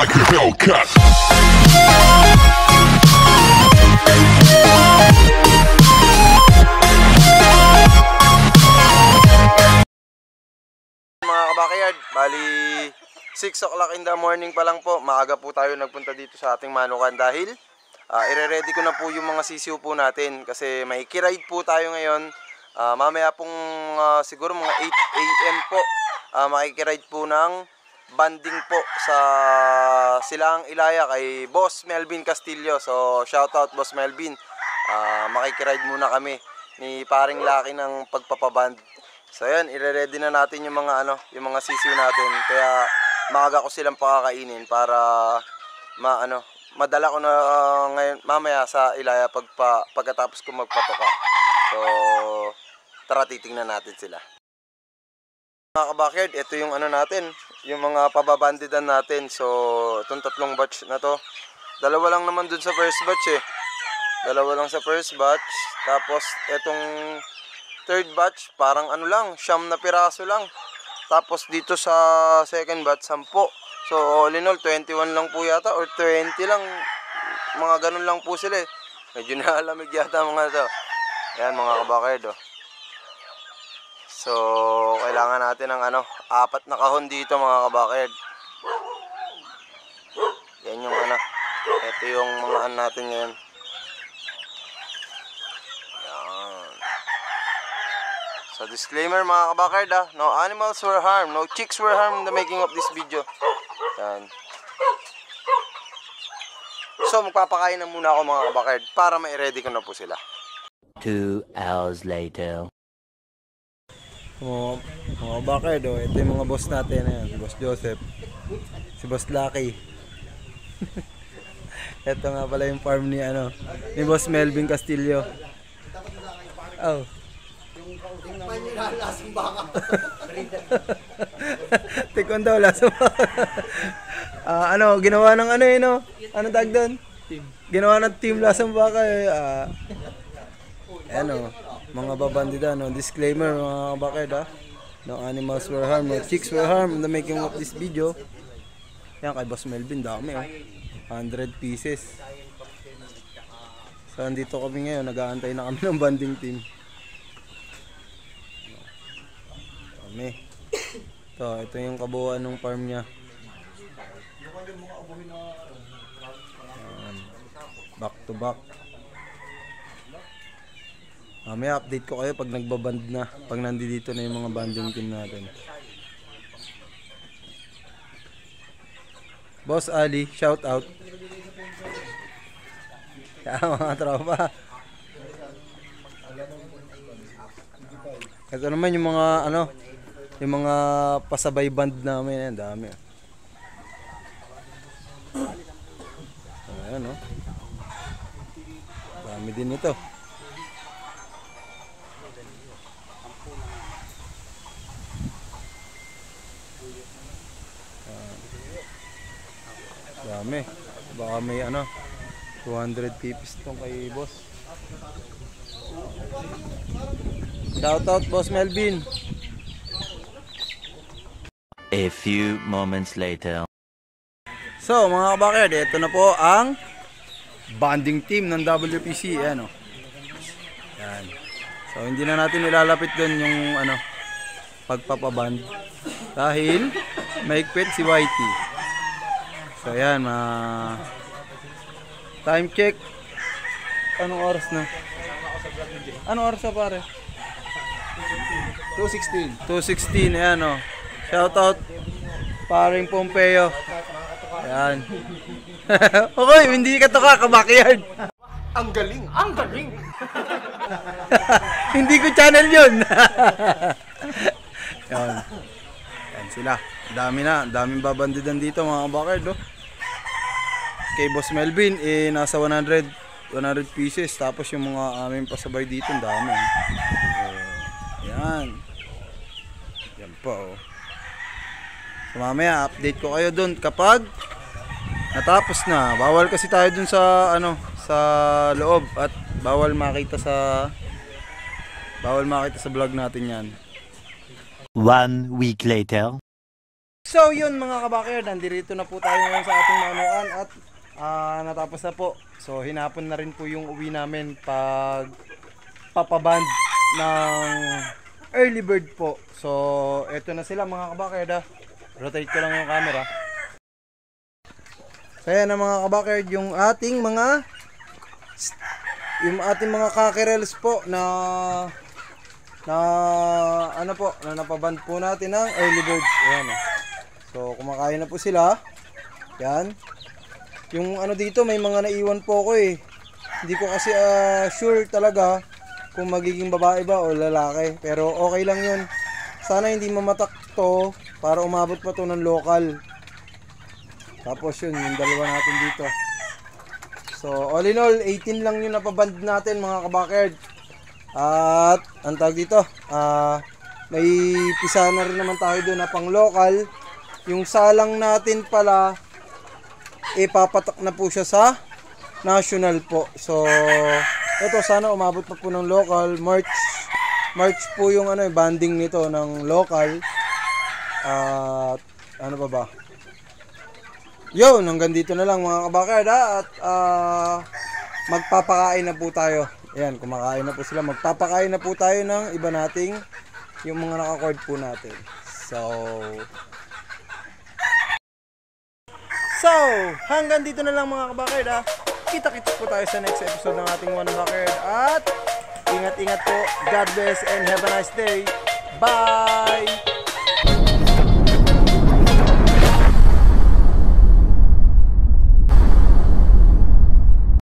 like a Hellcat. Mga kabakayard, bali 6 o'clock in the morning pa lang po, maaga po tayo nagpunta dito sa ating manukan dahil ire-ready ko na po yung mga sisiw po natin kasi may kiride po tayo ngayon. Mamaya pong siguro mga 8 AM po makikiride po ng banding po sa Silang Ilaya kay Boss Melvin Castillo. So shoutout Boss Melvin, makikiride muna kami ni paring Laki ng pagpapaband. So yan, ire-ready na natin yung mga yung mga sisiw natin. Kaya maaga ko silang pakakainin para madala ko na ngayon mamaya sa Ilaya pagkatapos ko magpatoka. So tara, titingnan natin sila. Mga kabakayard, ito yung natin, yung mga pababandidan natin. So itong tatlong batch na to, dalawa lang naman dun sa first batch dalawa lang sa first batch. Tapos itong third batch, parang lang, 9 na piraso lang. Tapos dito sa second batch, 10. So all in all, 21 lang po yata or 20 lang. Mga ganun lang po sila Medyo nalamig yata mga to. Ayan mga kabakayard So kailangan natin ng 4 na kahon dito mga kabakayard. Yan yung ito yung mga natin ngayon. So disclaimer mga kabakayard no animals were harmed, no chicks were harmed in the making of this video. Yan. So magpapakain na muna ako mga kabakayard para ma-ready ko na po sila. 2 hours later. Mga kabakayard ito yung mga boss natin Boss Joseph, si Boss Lucky. Ito nga pala yung farm ni ni Boss Melvin Castillo. Oh. Lasang baka. Tikon daw, lasang baka. Ginawa ng ano tag doon? Ginawa ng team lasang baka mga babandida disclaimer mga kabakayard no animals were harmed, no chicks were harmed in the making of this video. Yan kay Boss Melvin, dami 100 pieces. So andito kami ngayon, nag-aantay na kami ng banding team. Ito yung kabuuan ng farm niya. Back to back. May update ko kayo pag nagbaband na, pag nandito na yung mga banding team natin. Boss Ali, shout out. Mga tropa. Ito naman yung mga yung mga pasabay band namin, dami. Ayan dami din ito. Dami. Baka may 200 pieces tong kay boss. Shout out Boss Melvin. A few moments later. So mga kabakayard, ito na po ang banding team ng WPC. Yan. So hindi na natin ilalapit doon yung pagpapaband dahil maigpit si Whitey. So yan, time check. Anong oras na? Anong oras na pare? 2:16. Ayan shout out paring Pompeo. Ayan. Okay, hindi ka to kabakayard. Ang galing. Hindi ko channel yun. Ayan sila. Daming babandidan dito mga kabakayard Kay Boss Melvin nasa 100 pieces. Tapos yung mga aming pasabay dito, dami. Yan po So mamaya update ko kayo dun kapag natapos na. Bawal kasi tayo dun sa sa loob at bawal makita sa vlog natin yan. 1 week later. So yun mga kabakerd, nandito na po tayo ngayon sa ating manukan at natapos na po. So hinapon na rin po yung uwi namin pag papaband ng early bird po. So eto na sila mga kabakerd ha. Rotate ko lang yung camera. Kaya na mga kabakerd yung ating mga cockerels po na napaband po natin ng early birds. Ayan. So kumakain na po sila. Yan. Yung ano dito may mga naiwan po ako eh. Hindi ko kasi sure talaga kung magiging babae ba o lalaki. Pero okay lang yun. Sana hindi mamatak to para umabot pa to ng local. Tapos yun, yung dalawa natin dito. So all in all, 18 lang yung napaband natin mga kabakerd. At ang tawag dito, may pisa na rin naman tayo doon na pang local. Yung salang natin pala, ipapatak na po siya sa national po. So ito sana umabot pa po ng local. March po yung banding nito ng local. At ano pa ba? Yun, hanggang dito na lang mga kabakerd at magpapakain na po tayo. Ayan, kumakain na po sila. Magpapakain na po tayo ng iba nating yung mga nakacord po natin. So, hanggang dito na lang mga kabakerd ha. Kita-kits po tayo sa next episode ng ating One Bakerd. At ingat-ingat po. God bless and have a nice day. Bye!